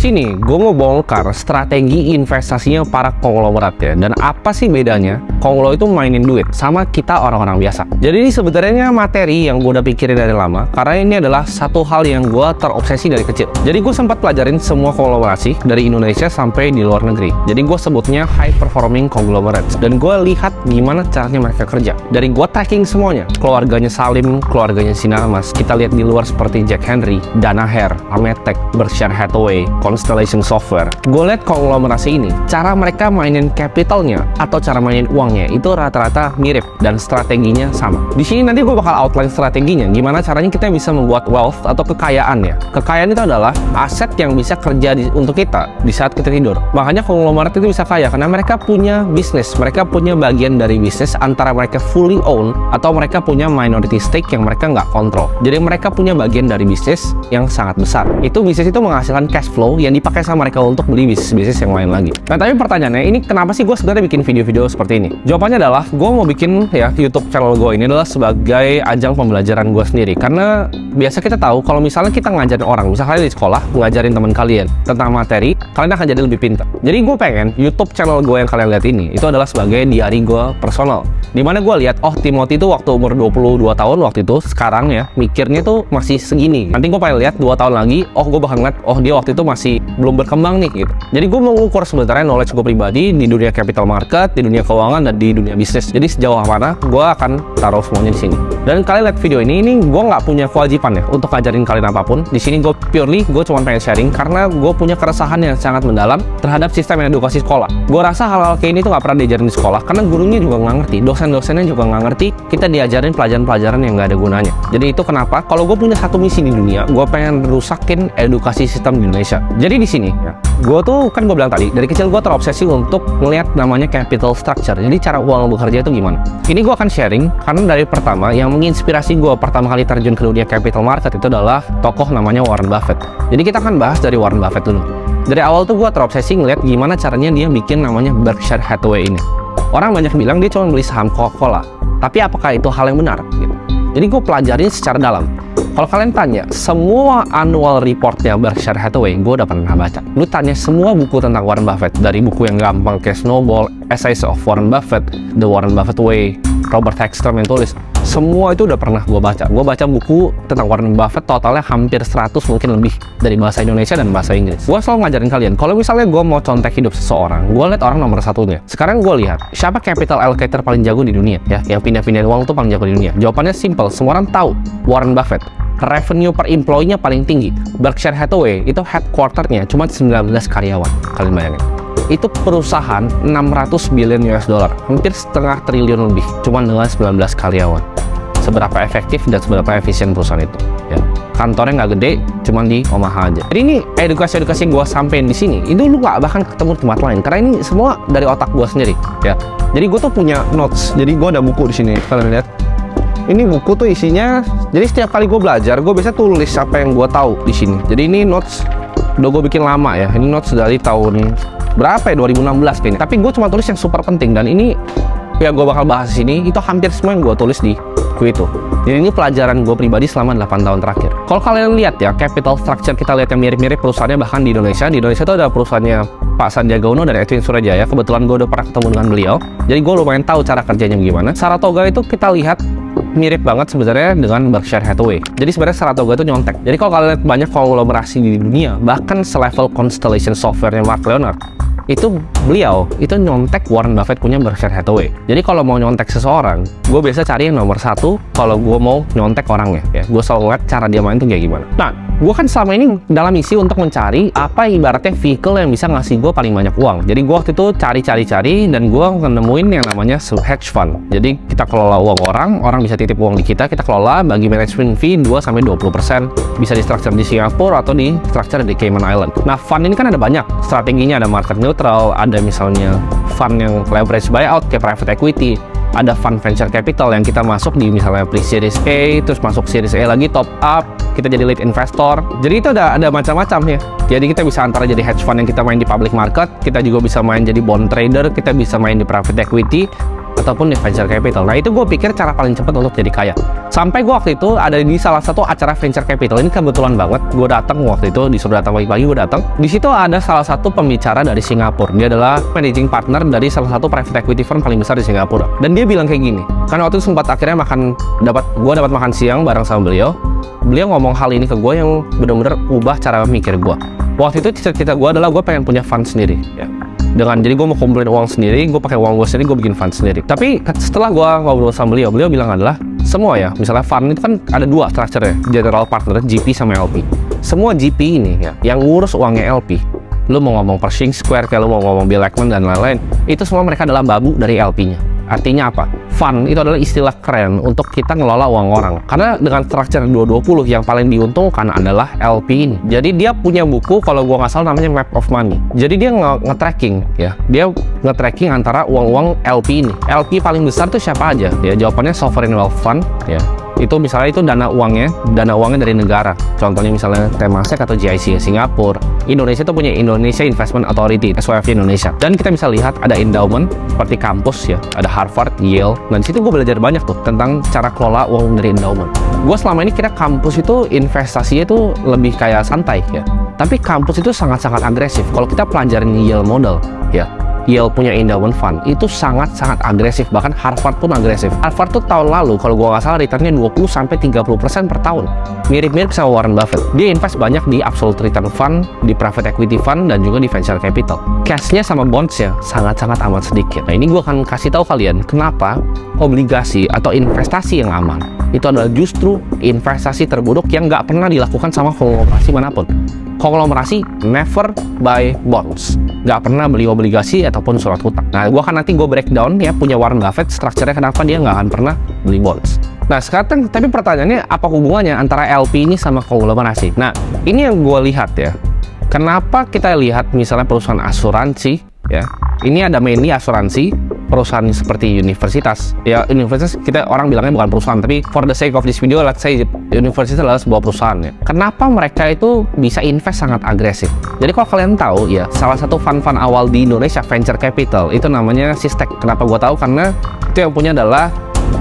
sini gue mau bongkar strategi investasinya para konglomerat ya, dan apa sih bedanya konglo itu mainin duit sama kita orang-orang biasa. Jadi ini sebenarnya materi yang gue udah pikirin dari lama, karena ini adalah satu hal yang gue terobsesi dari kecil. Jadi gue sempat pelajarin semua konglomerasi dari Indonesia sampai di luar negeri. Jadi gue sebutnya high performing conglomerates, dan gue lihat gimana caranya mereka kerja. Dari gue tracking semuanya, keluarganya Salim, keluarganya Sinarmas, kita lihat di luar seperti Jack Henry, Danaher, Ametek, Berkshire Hathaway, Constellation Software. Gue lihat konglomerasi ini, cara mereka mainin capitalnya atau cara mainin uangnya itu rata-rata mirip dan strateginya sama. Di sini nanti gue bakal outline strateginya, gimana caranya kita bisa membuat wealth atau kekayaan ya. Kekayaan itu adalah aset yang bisa kerja untuk kita di saat kita tidur. Makanya konglomerat itu bisa kaya karena mereka punya bisnis, mereka punya bagian dari bisnis, antara mereka fully own atau mereka punya minority stake yang mereka nggak kontrol. Jadi mereka punya bagian dari bisnis yang sangat besar. Itu bisnis itu menghasilkan cash flow yang dipakai sama mereka untuk beli bisnis yang lain lagi. Nah, tapi pertanyaannya, ini kenapa sih gue sebenarnya bikin video-video seperti ini? Jawabannya adalah gue mau bikin ya YouTube channel gue ini adalah sebagai ajang pembelajaran gue sendiri. Karena biasa kita tahu kalau misalnya kita ngajarin orang, misalnya di sekolah ngajarin teman kalian tentang materi, kalian akan jadi lebih pintar. Jadi gue pengen YouTube channel gue yang kalian lihat ini itu adalah sebagai diary gue personal, dimana gue lihat, oh Timothy itu waktu umur 22 tahun waktu itu, sekarang ya mikirnya tuh masih segini. Nanti gue pengen lihat 2 tahun lagi, oh gue bakal ngeliat, oh dia waktu itu masih belum berkembang nih gitu. Jadi gue mau ngukur sebenarnya knowledge gue pribadi di dunia capital market, di dunia keuangan, dan di dunia bisnis. Jadi sejauh mana gue akan taruh semuanya di sini. Dan kalian lihat video ini gue nggak punya kewajiban ya untuk ngajarin kalian apapun. Di sini gue gue cuma pengen sharing karena gue punya keresahan yang sangat mendalam terhadap sistem edukasi sekolah. Gue rasa hal-hal kayak ini tuh nggak pernah diajarin di sekolah karena gurunya juga nggak ngerti, dosen-dosennya juga nggak ngerti. Kita diajarin pelajaran-pelajaran yang nggak ada gunanya. Jadi itu kenapa kalau gue punya satu misi di dunia, gue pengen rusakin edukasi sistem di Indonesia. Jadi di sini ya, gue tuh kan gue bilang tadi dari kecil gue terobsesi untuk melihat namanya capital structure. Jadi cara uang bekerja itu gimana. Ini gue akan sharing karena dari pertama yang menginspirasi gue pertama kali terjun ke dunia capital market itu adalah tokoh namanya Warren Buffett. Jadi kita akan bahas dari Warren Buffett dulu. Dari awal tuh gue terobsesi ngeliat gimana caranya dia bikin namanya Berkshire Hathaway ini. Orang banyak bilang dia cuma beli saham Coca-Cola, tapi apakah itu hal yang benar? Gitu. Jadi gue pelajarin secara dalam. Kalau kalian tanya, semua annual reportnya Berkshire Hathaway, gue udah pernah baca. Lu tanya semua buku tentang Warren Buffett, dari buku yang gampang kayak Snowball, Essays of Warren Buffett, The Warren Buffett Way, Robert Hagstrom yang tulis, semua itu udah pernah gue baca. Gue baca buku tentang Warren Buffett totalnya hampir 100, mungkin lebih, dari bahasa Indonesia dan bahasa Inggris. Gue selalu ngajarin kalian, kalau misalnya gue mau contek hidup seseorang, gue lihat orang nomor satunya. Sekarang gue lihat, siapa capital allocator paling jago di dunia? Ya, yang pindah-pindah uang tuh paling jago di dunia. Jawabannya simple, semua orang tahu, Warren Buffett. Revenue per employee-nya paling tinggi. Berkshire Hathaway itu headquarter-nya cuma 19 karyawan. Kalian bayangin. Itu perusahaan 600 billion US dollar, hampir setengah triliun lebih, cuma dengan 19 karyawan. Seberapa efektif dan seberapa efisien perusahaan itu? Ya. Kantornya nggak gede, cuma di Omaha aja. Jadi ini edukasi-edukasi gue sampein di sini, itu lu nggak bahkan ketemu di tempat lain, karena ini semua dari otak gue sendiri. Ya. Jadi gue tuh punya notes. Jadi gue ada buku di sini. Kalian lihat. Ini buku tuh isinya, jadi setiap kali gue belajar, gue biasa tulis apa yang gue tahu di sini. Jadi ini notes udah gue bikin lama ya. Ini notes dari tahun berapa ya, 2016 kayaknya. Tapi gue cuma tulis yang super penting, dan ini ya gue bakal bahas di sini. Itu hampir semua yang gue tulis di buku itu. Jadi ini pelajaran gue pribadi selama 8 tahun terakhir. Kalau kalian lihat ya, capital structure kita lihat yang mirip-mirip perusahaannya bahkan di Indonesia. Di Indonesia itu ada perusahaannya Pak Sandiaga Uno dan Edwin Surajaya. Kebetulan gue udah pernah ketemu dengan beliau. Jadi gue lumayan tahu cara kerjanya gimana. Saratoga itu kita lihat mirip banget sebenarnya dengan Berkshire Hathaway. Jadi sebenarnya Saratoga itu nyontek. Jadi kalau kalian lihat banyak konglomerasi di dunia, bahkan selevel Constellation Software-nya Mark Leonard, itu beliau itu nyontek Warren Buffett punya Berkshire Hathaway. Jadi kalau mau nyontek seseorang, gue biasa cari yang nomor satu. Kalau gue mau nyontek orangnya, ya gue selalu ngeliat cara dia main tuh kayak gimana. Nah, gue kan selama ini dalam misi untuk mencari apa ibaratnya vehicle yang bisa ngasih gue paling banyak uang. Jadi gue waktu itu cari dan gue nemuin yang namanya hedge fund. Jadi kita kelola uang orang bisa titip uang di kita kelola, bagi management fee 2-20%, bisa di structure di Singapura atau di structure di Cayman Island. Nah, fund ini kan ada banyak strateginya, ada market neutral, ada misalnya fund yang leverage buyout kayak private equity, ada fund venture capital yang kita masuk di misalnya pre-series A, terus masuk series A lagi, top up, kita jadi lead investor. Jadi itu ada macam-macam ya. Jadi kita bisa antara jadi hedge fund yang kita main di public market, kita juga bisa main jadi bond trader, kita bisa main di private equity, ataupun di venture capital. Nah itu gue pikir cara paling cepat untuk jadi kaya. Sampai gue waktu itu ada di salah satu acara venture capital. Ini kebetulan banget gue datang waktu itu, disuruh datang pagi-pagi, gue datang. Di situ ada salah satu pembicara dari Singapura. Dia adalah managing partner dari salah satu private equity firm paling besar di Singapura. Dan dia bilang kayak gini, karena waktu itu sempat akhirnya gue dapat makan siang bareng sama beliau. Beliau ngomong hal ini ke gue yang benar-benar ubah cara mikir gue. Waktu itu cita-cita gue adalah gue pengen punya fund sendiri, ya. Jadi gue mau kumpulin uang sendiri, gue pakai uang gue sendiri, gue bikin fund sendiri. Tapi setelah gue ngobrol sama beliau bilang adalah semua ya, misalnya fund itu kan ada dua structure-nya, general partner, GP sama LP. Semua GP ini ya, yang ngurus uangnya LP. Lu mau ngomong Pershing Square, kayak lu mau ngomong Bill Ackman dan lain-lain, itu semua mereka adalah babu dari LP-nya. Artinya apa? Fund itu adalah istilah keren untuk kita ngelola uang orang. Karena dengan structure 220 yang paling diuntungkan adalah LP ini. Jadi dia punya buku, kalau gua nggak salah namanya Map of Money. Jadi dia nge-tracking ya. Dia nge-tracking antara uang-uang LP ini. LP paling besar tuh siapa aja? Ya jawabannya Sovereign Wealth Fund ya. Itu misalnya itu dana uangnya dari negara. Contohnya misalnya Temasek atau GIC Singapura. Indonesia itu punya Indonesia Investment Authority, SYF Indonesia. Dan kita bisa lihat ada endowment seperti kampus ya, ada Harvard, Yale. Dan di situ gue belajar banyak tuh tentang cara kelola uang dari endowment. Gue selama ini kira kampus itu investasinya itu lebih kayak santai ya. Tapi kampus itu sangat-sangat agresif. Kalau kita pelajarin Yale model ya, Yale punya endowment fund itu sangat-sangat agresif, bahkan Harvard pun agresif. Harvard tuh tahun lalu kalau gua nggak salah returnnya 20-30% per tahun, mirip-mirip sama Warren Buffett. Dia invest banyak di absolute return fund, di private equity fund, dan juga di venture capital. Cashnya sama bondsnya sangat-sangat amat sedikit. Nah ini gua akan kasih tahu kalian kenapa obligasi atau investasi yang aman itu adalah justru investasi terburuk yang nggak pernah dilakukan sama konglomerasi manapun. Konglomerasi never buy bonds, nggak pernah beli obligasi ataupun surat hutang. Nah, gue breakdown ya punya Warren Buffett, strukturnya kenapa dia nggak akan pernah beli bonds. Nah sekarang tapi pertanyaannya apa hubungannya antara LP ini sama konglomerasi? Nah ini yang gue lihat ya. Kenapa kita lihat misalnya perusahaan asuransi ya? Ini ada mainly asuransi, perusahaan seperti universitas. Ya universitas kita orang bilangnya bukan perusahaan, tapi for the sake of this video let's say universitas adalah sebuah perusahaan ya. Kenapa mereka itu bisa invest sangat agresif? Jadi kalau kalian tahu ya, salah satu fund-fund awal di Indonesia venture capital itu namanya Sistek. Kenapa gue tahu? Karena itu yang punya adalah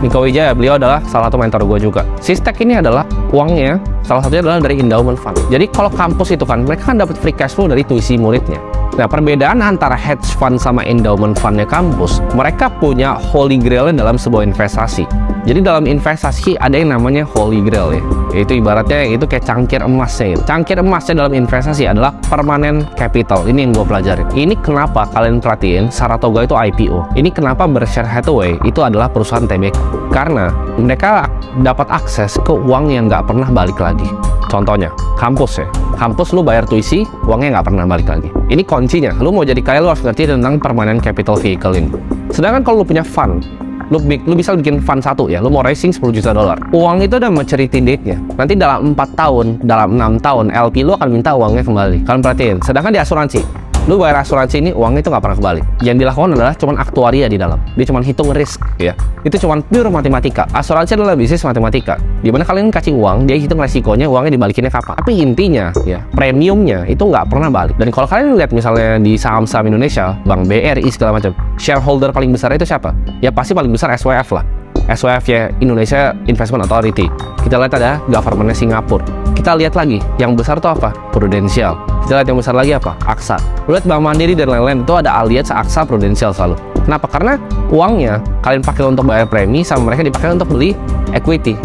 Niko Wijaya, beliau adalah salah satu mentor gue juga. Sistek ini adalah uangnya, salah satunya adalah dari endowment fund. Jadi kalau kampus itu kan, mereka kan dapat free cash flow dari tuisi muridnya. Nah, perbedaan antara hedge fund sama endowment fundnya kampus, mereka punya holy grail-nya dalam sebuah investasi. Jadi dalam investasi ada yang namanya holy grail ya. Itu ibaratnya itu kayak cangkir emasnya. Cangkir emasnya dalam investasi adalah permanent capital. Ini yang gue pelajarin. Ini kenapa kalian perhatiin Saratoga itu IPO. Ini kenapa Berkshire Hathaway itu adalah perusahaan TBK. Karena mereka dapat akses ke uang yang nggak pernah balik lagi. Contohnya, kampus ya. Kampus lu bayar tuisi, uangnya nggak pernah balik lagi. Ini kuncinya. Lu mau jadi kaya, lu harus ngerti tentang permanent capital vehicle ini. Sedangkan kalau lu punya fund, lu bisa bikin fund satu ya, lu mau raising $10 juta. Uang itu udah maturity date-nya. Nanti dalam 4 tahun, dalam 6 tahun, LP lu akan minta uangnya kembali. Kalian perhatiin. Sedangkan di asuransi, lu bayar asuransi ini, uangnya itu nggak pernah kembali. Yang dilakukan adalah cuman aktuaria di dalam. Dia cuman hitung risk ya. Itu cuman pure matematika. Asuransi adalah bisnis matematika. Dimana kalian kasih uang, dia hitung resikonya, uangnya dibalikinnya kapan. Tapi intinya ya, premiumnya itu nggak pernah balik. Dan kalau kalian lihat misalnya di saham-saham Indonesia, Bank BRI segala macam, shareholder paling besar itu siapa? Ya pasti paling besar SYF lah. SYF ya, Indonesia Investment Authority. Kita lihat ada government-nya Singapura. Kita lihat lagi, yang besar tuh apa? Prudential. Kita lihat yang besar lagi apa? AXA. Lihat Bank Mandiri dan lain-lain, itu ada Allianz, AXA, Prudential selalu. Kenapa? Karena uangnya kalian pakai untuk bayar premi, sama mereka dipakai untuk beli equity.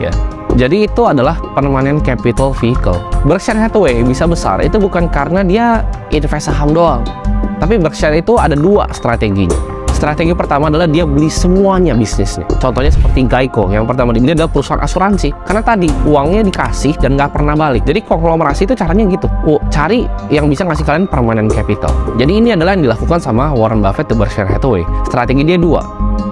Ya. Jadi itu adalah permanent capital vehicle. Berkshire Hathaway bisa besar, itu bukan karena dia invest saham doang. Tapi Berkshire itu ada dua strateginya. Strategi pertama adalah dia beli semuanya bisnisnya. Contohnya seperti Geico, yang pertama dibeli adalah perusahaan asuransi. Karena tadi uangnya dikasih dan nggak pernah balik. Jadi konglomerasi itu caranya gitu. Cari yang bisa ngasih kalian permanent capital. Jadi ini adalah yang dilakukan sama Warren Buffett di Berkshire Hathaway. Strategi dia dua.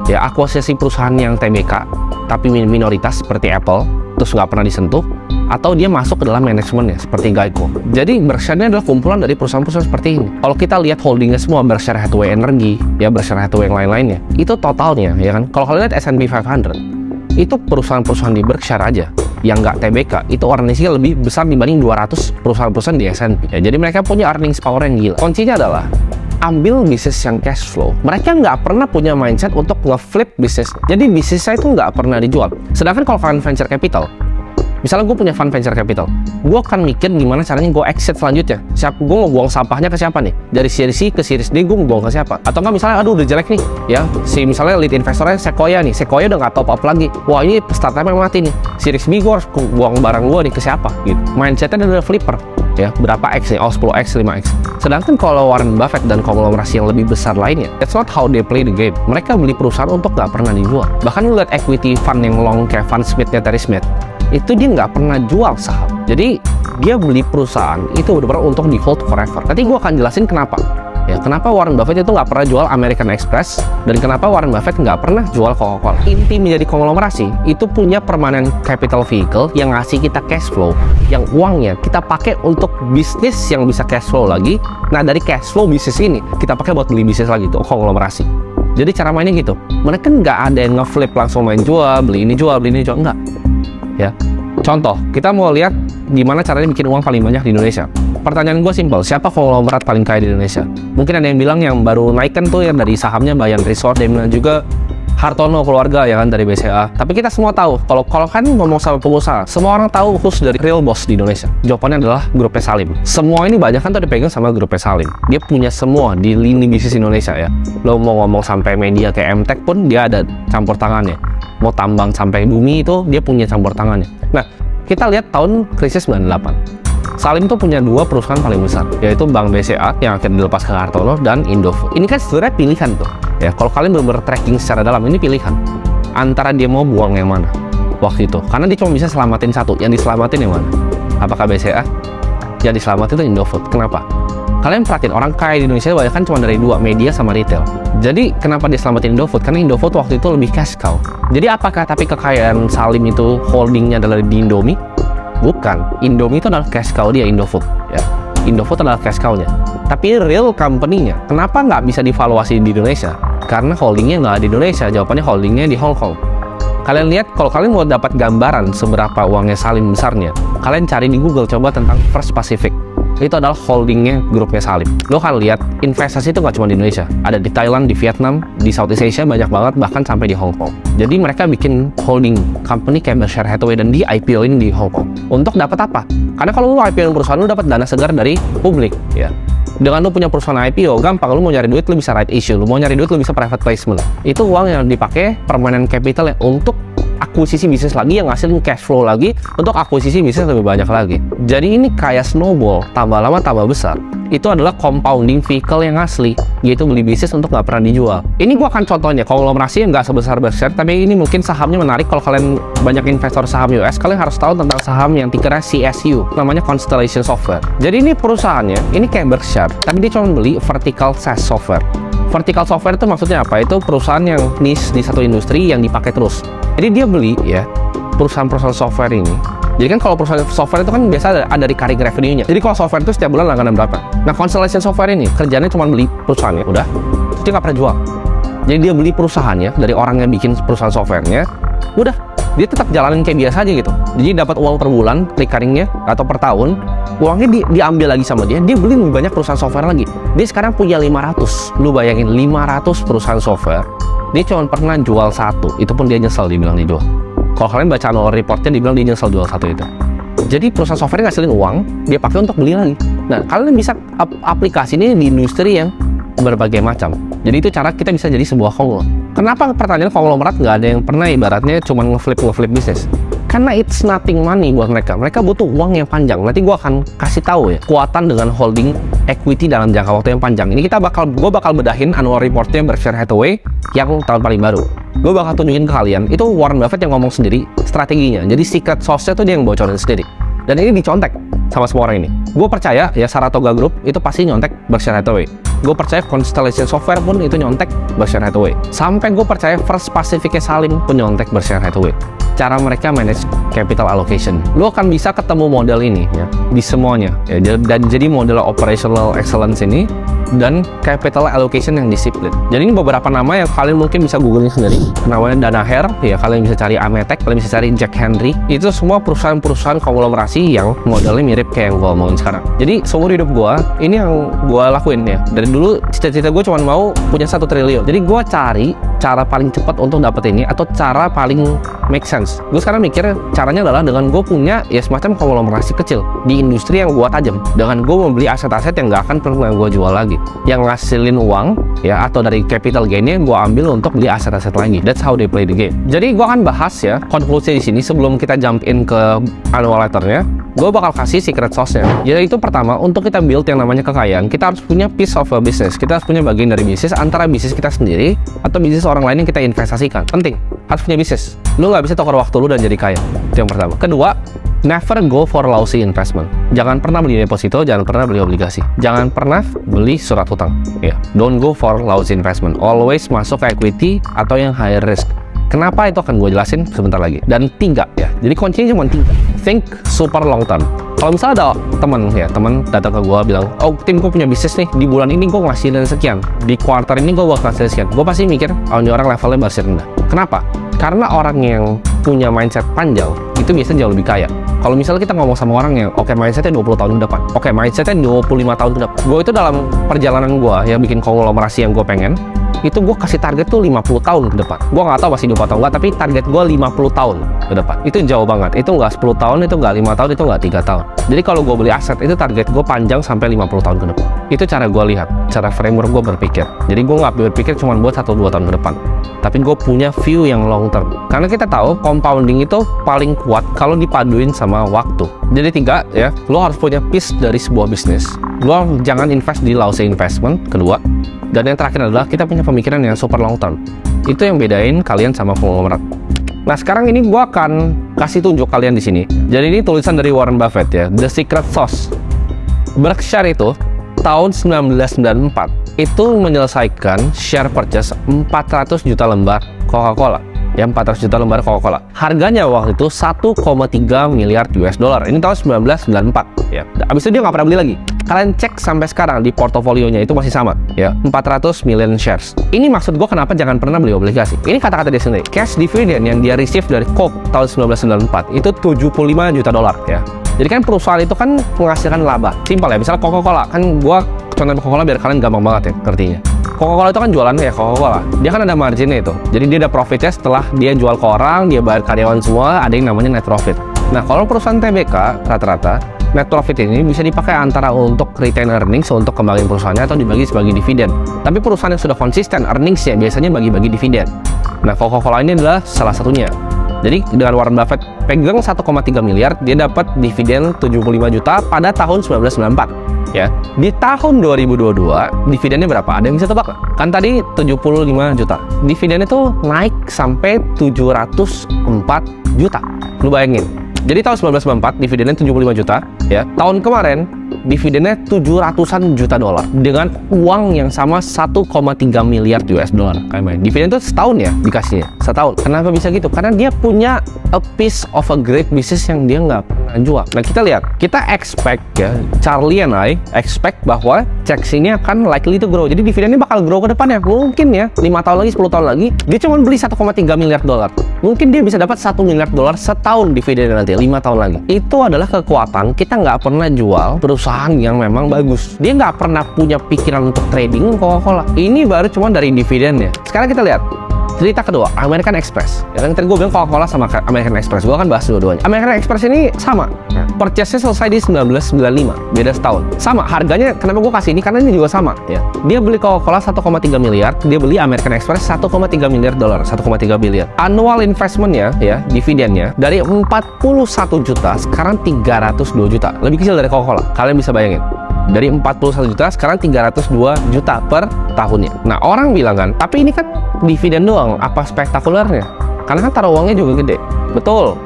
Ya, akuisisi perusahaan yang TBK, tapi minoritas seperti Apple, terus nggak pernah disentuh, atau dia masuk ke dalam manajemennya seperti Geico. Jadi Berkshire ini adalah kumpulan dari perusahaan-perusahaan seperti ini. Kalau kita lihat holdingnya semua, Berkshire Hathaway Energy, ya Berkshire Hathaway yang lain-lainnya, itu totalnya, ya kan? Kalau kalian lihat S&P 500, itu perusahaan-perusahaan di Berkshire aja yang nggak TBK, itu earningsnya lebih besar dibanding 200 perusahaan-perusahaan di S&P. Ya, jadi mereka punya earnings power yang gila. Kuncinya adalah ambil bisnis yang cash flow. Mereka nggak pernah punya mindset untuk nge-flip bisnis. Jadi bisnisnya itu nggak pernah dijual. Sedangkan kalau kalian venture capital, misalnya gue punya fund venture capital, gue akan mikir gimana caranya gue exit selanjutnya. Gue mau buang sampahnya ke siapa nih? Dari series C ke series D gue mau buang ke siapa? Atau nggak misalnya, aduh udah jelek nih, ya si misalnya lead investornya Sequoia nih, Sequoia udah nggak top up lagi. Wah ini startupnya mati nih. Series B gue harus buang barang gue nih ke siapa? Gitu. Mindsetnya adalah flipper. Ya, berapa X nih? Oh 10X, 5X. Sedangkan kalau Warren Buffett dan konglomerasi yang lebih besar lainnya, that's not how they play the game. Mereka beli perusahaan untuk nggak pernah dijual. Bahkan lu lihat equity fund yang long kayak Fund Smith-nya Terry Smith, itu dia nggak pernah jual saham. Jadi dia beli perusahaan itu benar-benar untuk di hold forever. Nanti gue akan jelasin kenapa. Ya, kenapa Warren Buffett itu nggak pernah jual American Express dan kenapa Warren Buffett nggak pernah jual Coca-Cola. Inti menjadi konglomerasi itu punya permanent capital vehicle yang ngasih kita cash flow, yang uangnya kita pakai untuk bisnis yang bisa cash flow lagi. Nah dari cash flow bisnis ini kita pakai buat beli bisnis lagi, itu konglomerasi. Jadi cara mainnya gitu. Mereka nggak ada yang nge-flip langsung main jual, beli ini jual, enggak. Ya, contoh kita mau lihat gimana caranya bikin uang paling banyak di Indonesia. Pertanyaan gue simpel, siapa konglomerat paling kaya di Indonesia? Mungkin ada yang bilang yang baru naik kan tuh yang dari sahamnya Bayan Resort, dan juga Hartono keluarga ya kan dari BCA. Tapi kita semua tahu, kalau kan ngomong sama pengusaha, semua orang tahu who's the real boss di Indonesia. Jawabannya adalah grupnya Salim. Semua ini banyak kan tuh dipegang sama grupnya Salim. Dia punya semua di lini bisnis Indonesia ya. Lo mau ngomong sampai media kayak MTech pun dia ada campur tangannya. Mau tambang sampai bumi itu dia punya campur tangannya. Nah, kita lihat tahun krisis 98. Salim tuh punya dua perusahaan paling besar, yaitu Bank BCA yang akhirnya dilepas ke Hartono dan Indofood. Ini kan sebenarnya pilihan tuh. Ya, kalau kalian benar-benar tracking secara dalam, ini pilihan antara dia mau buang yang mana waktu itu. Karena dia cuma bisa selamatin satu, yang diselamatin yang mana? Apakah BCA? Yang diselamatin itu Indofood. Kenapa? Kalian perhatiin, orang kaya di Indonesia banyak kan cuma dari dua, media sama retail. Jadi kenapa dia selamatin Indofood? Karena Indofood waktu itu lebih cash cow. Jadi apakah tapi kekayaan Salim itu holdingnya adalah di Indomie? Bukan. Indomie itu adalah cash cow dia, Indofood ya. Indofood adalah cash cow-nya. Tapi real company-nya kenapa nggak bisa divaluasi di Indonesia? Karena holdingnya nggak di Indonesia. Jawabannya holdingnya di Hong Kong. Kalian lihat, kalau kalian mau dapat gambaran seberapa uangnya Salim besarnya, kalian cari di Google coba tentang First Pacific. Itu adalah holdingnya grupnya Salim. Lo kan lihat investasi itu nggak cuma di Indonesia, ada di Thailand, di Vietnam, di Southeast Asia banyak banget, bahkan sampai di Hong Kong. Jadi mereka bikin holding company kayak Berkshire Hathaway dan di IPO-in di Hong Kong. Untuk dapat apa? Karena kalau lo IPO perusahaan, lo dapat dana segar dari publik ya. Dengan lo punya perusahaan IPO, gampang. Lo mau nyari duit, lo bisa right issue. Lo mau nyari duit, lo bisa private placement. Itu uang yang dipakai permanent capital ya, untuk akuisisi bisnis lagi yang ngasilin cash flow lagi untuk akuisisi bisnis lebih banyak lagi. Jadi ini kayak snowball, tambah lama tambah besar. Itu adalah compounding vehicle yang asli, yaitu beli bisnis untuk nggak pernah dijual. Ini gua akan contohnya konglomerasi yang nggak sebesar Berkshire, tapi ini mungkin sahamnya menarik. Kalau kalian banyak investor saham US, kalian harus tahu tentang saham yang tickernya CSU, namanya Constellation Software. Jadi ini perusahaannya, ini kayak Berkshire, tapi dia cuma beli vertical SaaS software. Vertical software itu maksudnya apa? Itu perusahaan yang niche di satu industri yang dipakai terus. Jadi dia beli ya perusahaan-perusahaan software ini. Jadi kan kalau perusahaan software itu kan biasa ada recurring revenue-nya. Jadi kalau software itu setiap bulan langganan berapa? Nah, Constellation Software ini kerjanya cuma beli perusahaannya, udah. Terus dia nggak pernah jual. Jadi dia beli perusahaannya dari orang yang bikin perusahaan softwarenya, udah. Dia tetap jalanin kayak biasa aja gitu. Jadi dapat uang per bulan, recurringnya atau per tahun, uangnya diambil lagi sama dia. Dia beli lebih banyak perusahaan software lagi. Dia sekarang punya 500. Lu bayangin 500 perusahaan software. Dia cuma pernah jual satu. Itu pun dia nyesel dibilang dijual. Kalau kalian baca annual report-nya, dibilang dia nyesel jual satu itu. Jadi perusahaan software ngasilin uang, dia pakai untuk beli lagi. Nah, kalian bisa aplikasi ini di industri yang berbagai macam. Jadi itu cara kita bisa jadi sebuah konglomerat. Kenapa pertanyaan konglomerat nggak ada yang pernah ibaratnya cuma ngeflip bisnis? Karena it's nothing money buat mereka. Mereka butuh uang yang panjang. Nanti gue akan kasih tahu ya kekuatan dengan holding equity dalam jangka waktu yang panjang. Ini gue bakal bedahin annual reportnya Berkshire Hathaway yang tahun paling baru. Gue bakal tunjukin ke kalian. Itu Warren Buffett yang ngomong sendiri strateginya. Jadi secret sauce-nya tuh dia yang bocorin sendiri. Dan ini dicontek sama semua orang ini. Gue percaya ya Saratoga Group itu pasti nyontek Berkshire Hathaway. Gue percaya Constellation Software pun itu nyontek Berkshire Hathaway. Sampai gue percaya First Pacific Salim pun nyontek Berkshire Hathaway. Cara mereka manage capital allocation. Lo akan bisa ketemu model ini ya di semuanya ya, dan jadi model operational excellence ini dan capital allocation yang disiplin. Jadi ini beberapa nama yang kalian mungkin bisa googling sendiri. Namanya Danaher, ya kalian bisa cari Ametek, kalian bisa cari Jack Henry. Itu semua perusahaan-perusahaan konglomerasi yang modelnya mirip kayak yang gue omongin sekarang. Jadi seumur hidup gue, ini yang gue lakuin ya. Dari dulu cita-cita gue cuma mau punya 1 triliun. Jadi gue cari cara paling cepat untuk dapet ini atau cara paling make sense. Gue sekarang mikir caranya adalah dengan gue punya ya semacam konglomerasi kecil di industri yang gue tajam. Dengan gue membeli aset-aset yang gak akan pernah gue jual lagi, yang ngasilin uang ya, atau dari capital gainnya gue ambil untuk beli aset-aset lagi. That's how they play the game. Jadi gue akan bahas ya konklusi di sini sebelum kita jump in ke annual letternya. Gue bakal kasih secret sauce-nya. Jadi itu pertama, untuk kita build yang namanya kekayaan, kita harus punya piece of a business. Kita harus punya bagian dari bisnis, antara bisnis kita sendiri atau bisnis orang lain yang kita investasikan. Penting, harus punya bisnis. Lu nggak bisa tukar waktu lu dan jadi kaya. Itu yang pertama. Kedua, never go for lousy investment. Jangan pernah beli deposito, jangan pernah beli obligasi. Jangan pernah beli surat hutang. Ya, don't go for lousy investment. Always masuk ke equity atau yang higher risk. Kenapa itu akan gue jelasin sebentar lagi. Dan 3 ya. Jadi kuncinya cuma 3. Think super long term. Kalau misalnya ada teman datang ke gue bilang, oh Tim, gue punya bisnis nih, di bulan ini gue ngasihin sekian, di kuartal ini gue bakal ngasihin sekian. Gue pasti mikir, oh ini orang levelnya masih rendah. Kenapa? Karena orang yang punya mindset panjang itu biasanya jauh lebih kaya. Kalau misalnya kita ngomong sama orang yang mindsetnya 20 tahun ke depan, mindsetnya 25 tahun ke depan. Gue itu dalam perjalanan gue ya bikin konglomerasi yang gue pengen, itu gue kasih target tuh 50 tahun ke depan. Gue nggak tahu masih 20 atau enggak, tapi target gue 50 tahun ke depan. Itu jauh banget. Itu nggak 10 tahun, itu nggak 5 tahun, itu nggak 3 tahun. Jadi kalau gue beli aset, itu target gue panjang sampai 50 tahun ke depan. Itu cara gue lihat, cara framework gue berpikir. Jadi gue nggak berpikir cuma buat 1-2 tahun ke depan, tapi gue punya view yang long term. Karena kita tahu compounding itu paling kuat kalau dipaduin sama waktu. Jadi 3 ya, lo harus punya piece dari sebuah bisnis. Lo jangan invest di lousy investment. Kedua, dan yang terakhir adalah kita punya pemikiran yang super long term. Itu yang bedain kalian sama konglomerat. Nah sekarang ini gue akan kasih tunjuk kalian di sini. Jadi ini tulisan dari Warren Buffett ya, The Secret Sauce. Berkshire itu tahun 1994 itu menyelesaikan share purchase 400 juta lembar Coca-Cola. Ya 400 juta lembar Coca-Cola. Harganya waktu itu 1,3 miliar US dollar. Ini tahun 1994 ya. Abis itu dia nggak pernah beli lagi. Kalian cek sampai sekarang di portofolionya itu masih sama ya, 400 million shares. Ini maksud gue kenapa jangan pernah beli obligasi. Ini kata-kata dia sendiri. Cash dividend yang dia receive dari Coke tahun 1994 itu 75 juta dolar ya. Jadi kan perusahaan itu kan menghasilkan laba. Simpel ya, misalnya Coca-Cola kan gue contohin Coca-Cola biar kalian gampang banget ya ngertinya. Coca-Cola itu kan jualannya ya Coca-Cola. Dia kan ada marginnya itu. Jadi dia ada profitnya setelah dia jual ke orang, dia bayar karyawan semua, ada yang namanya net profit. Nah kalau perusahaan TBK rata-rata net profit ini bisa dipakai antara untuk retain earnings untuk kembangin perusahaannya atau dibagi sebagai dividen. Tapi perusahaan yang sudah konsisten earningsnya biasanya bagi-bagi dividen. Nah Coca-Cola ini adalah salah satunya. Jadi dengan Warren Buffett pegang 1,3 miliar, dia dapat dividen 75 juta pada tahun 1994. Ya, di tahun 2022 dividennya berapa? Ada yang bisa tebak nggak? Kan tadi 75 juta. Dividennya tuh naik sampai 704 juta. Lu bayangin. Jadi tahun 1994 dividennya 75 juta, ya. Tahun kemarin dividennya 700-an juta dolar dengan uang yang sama 1,3 miliar US dollar. Dividen itu setahun ya dikasihnya, setahun. Kenapa bisa gitu? Karena dia punya a piece of a great business yang dia nggak pernah jual. Nah kita lihat, kita expect ya, Charlie and I expect bahwa checks ini akan likely to grow. Jadi dividennya bakal grow ke depannya. Mungkin ya 5 tahun lagi, 10 tahun lagi, dia cuma beli 1,3 miliar dolar. Mungkin dia bisa dapat 1 miliar dolar setahun dividennya nanti, 5 tahun lagi. Itu adalah kekuatan kita nggak pernah jual perusahaan yang memang bagus. Dia nggak pernah punya pikiran untuk trading Coca-Cola. Ini baru cuma dari dividennya. Sekarang kita lihat cerita kedua, American Express. Ya kan tadi gue bilang Coca-Cola sama American Express. Gue akan bahas dua-duanya. American Express ini sama. Purchase-nya selesai di 1995, beda setahun. Sama, harganya kenapa gue kasih ini? Karena ini juga sama. Ya. Dia beli Coca-Cola 1,3 miliar, dia beli American Express 1,3 miliar dolar, 1,3 biliar. Annual investment-nya, ya, dividennya dari 41 juta, sekarang 302 juta. Lebih kecil dari Coca-Cola. Kalian bisa bayangin. Dari 41 juta, sekarang 302 juta per tahunnya. Nah, orang bilang kan, tapi ini kan dividen doang, apa spektakulernya? Karena kan taruh uangnya juga gede. Betul.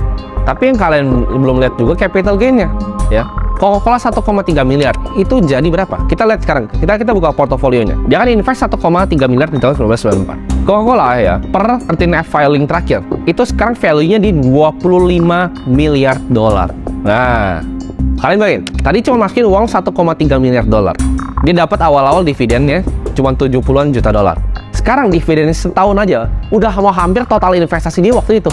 Tapi yang kalian belum lihat juga capital gain-nya, ya. Coca-Cola 1,3 miliar, itu jadi berapa? Kita lihat sekarang, kita buka portofolionya. Dia kan invest 1,3 miliar di tahun 1994. Coca-Cola ya, per 13F filing terakhir, itu sekarang value-nya di 25 miliar dolar. Nah, kalian bayangin, tadi cuma masukin uang 1,3 miliar dolar. Dia dapat awal-awal dividennya cuma 70-an juta dolar. Sekarang dividennya setahun aja udah mau hampir total investasi dia waktu itu.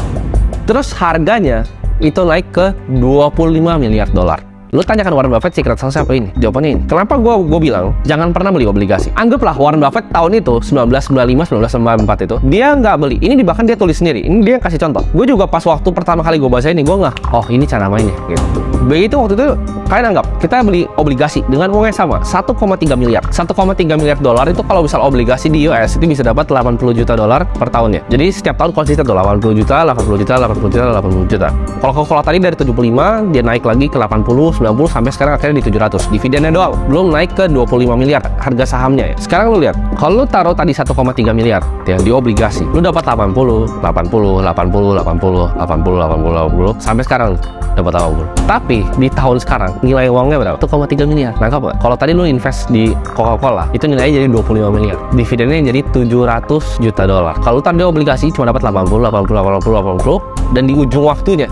Terus harganya itu naik ke 25 miliar dolar. Lu tanyakan Warren Buffett secret sauce apa ini? Jawabannya ini. Kenapa gue bilang jangan pernah beli obligasi? Anggaplah Warren Buffett tahun itu 1995, 1994 itu dia nggak beli. Ini bahkan dia tulis sendiri. Ini dia kasih contoh. Gue juga pas waktu pertama kali gue baca ini, gue nggak, oh ini cara mainnya gitu. Begitu waktu itu kalian anggap kita beli obligasi dengan uangnya sama 1,3 miliar. 1,3 miliar dolar itu kalau misal obligasi di US itu bisa dapat 80 juta dolar per tahunnya. Jadi setiap tahun konsisten tuh 80 juta, 80 juta, 80 juta, 80 juta. Kalau tadi dari 75 dia naik lagi ke 80, 90 sampai sekarang akhirnya di 700. Dividennya doang belum naik ke 25 miliar harga sahamnya ya. Sekarang lu lihat, kalau lu taruh tadi 1,3 miliar ya di obligasi, lu dapat 80, 80, 80, 80, 80, 80 sampai sekarang dapat 80. Tapi di tahun sekarang nilai uangnya berapa? 1,3 miliar. Nah, apa? Kalau tadi lu invest di Coca-Cola, itu nilainya jadi 25 miliar. Dividennya jadi 700 juta dolar. Kalau lu taruh di obligasi cuma dapat 80, 80, 80, 80 dan di ujung waktunya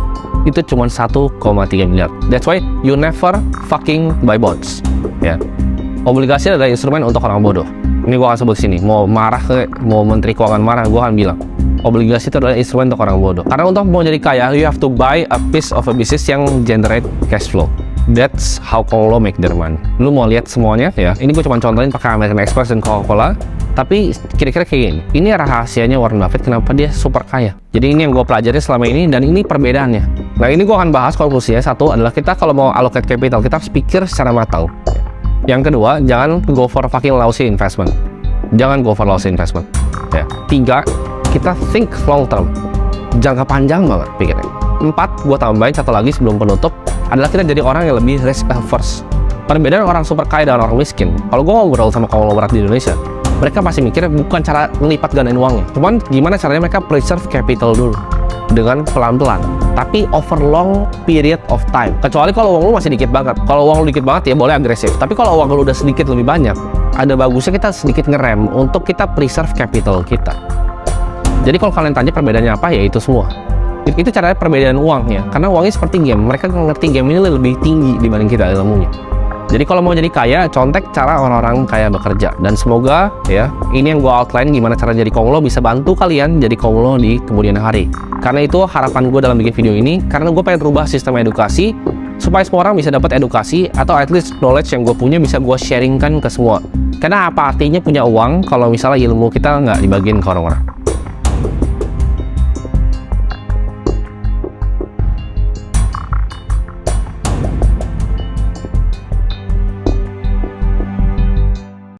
itu cuma 1,3 miliar. That's why you never fucking buy bonds. Ya. Obligasi adalah instrumen untuk orang bodoh. Ini gua akan sebut sini. Mau marah mau menteri keuangan marah, gua akan bilang obligasi itu adalah instrumen untuk orang bodoh. Karena untuk mau jadi kaya, you have to buy a piece of a business yang generate cash flow. That's how Konglo make their money. Lu mau lihat semuanya ya. Ini gue cuma contohin pakai American Express dan Coca-Cola. Tapi kira-kira kayak gini. Ini rahasianya Warren Buffett kenapa dia super kaya. Jadi ini yang gue pelajari selama ini dan ini perbedaannya. Nah ini gue akan bahas konklusinya. Satu adalah kita kalau mau allocate capital kita harus pikir secara matang. Yang kedua, jangan go for fucking lousy investment. Jangan go for lousy investment. Ya. Tiga, kita think long term. Jangka panjang banget pikirnya. Empat, gue tambahin satu lagi sebelum penutup adalah kita jadi orang yang lebih risk averse. Perbedaan orang super kaya dan orang miskin. Kalau gue ngobrol sama konglomerat di Indonesia, mereka pasti mikirnya bukan cara melipat gandain uangnya, cuman gimana caranya mereka preserve capital dulu dengan pelan-pelan, tapi over long period of time. Kecuali kalau uang lu masih dikit banget. Kalau uang lu dikit banget ya boleh agresif. Tapi kalau uang lu udah sedikit lebih banyak, ada bagusnya kita sedikit ngerem untuk kita preserve capital kita. Jadi kalau kalian tanya perbedaannya apa, ya itu semua. Itu caranya perbedaan uangnya. Karena uangnya seperti game. Mereka ngerti game ini lebih tinggi dibanding kita ilmunya. Jadi kalau mau jadi kaya, contek cara orang-orang kaya bekerja. Dan semoga ya, ini yang gue outline gimana cara jadi konglo bisa bantu kalian jadi konglo di kemudian hari. Karena itu harapan gue dalam bikin video ini. Karena gue pengen rubah sistem edukasi supaya semua orang bisa dapat edukasi atau at least knowledge yang gue punya bisa gue sharingkan ke semua. Karena apa artinya punya uang kalau misalnya ilmu kita nggak dibagiin ke orang-orang.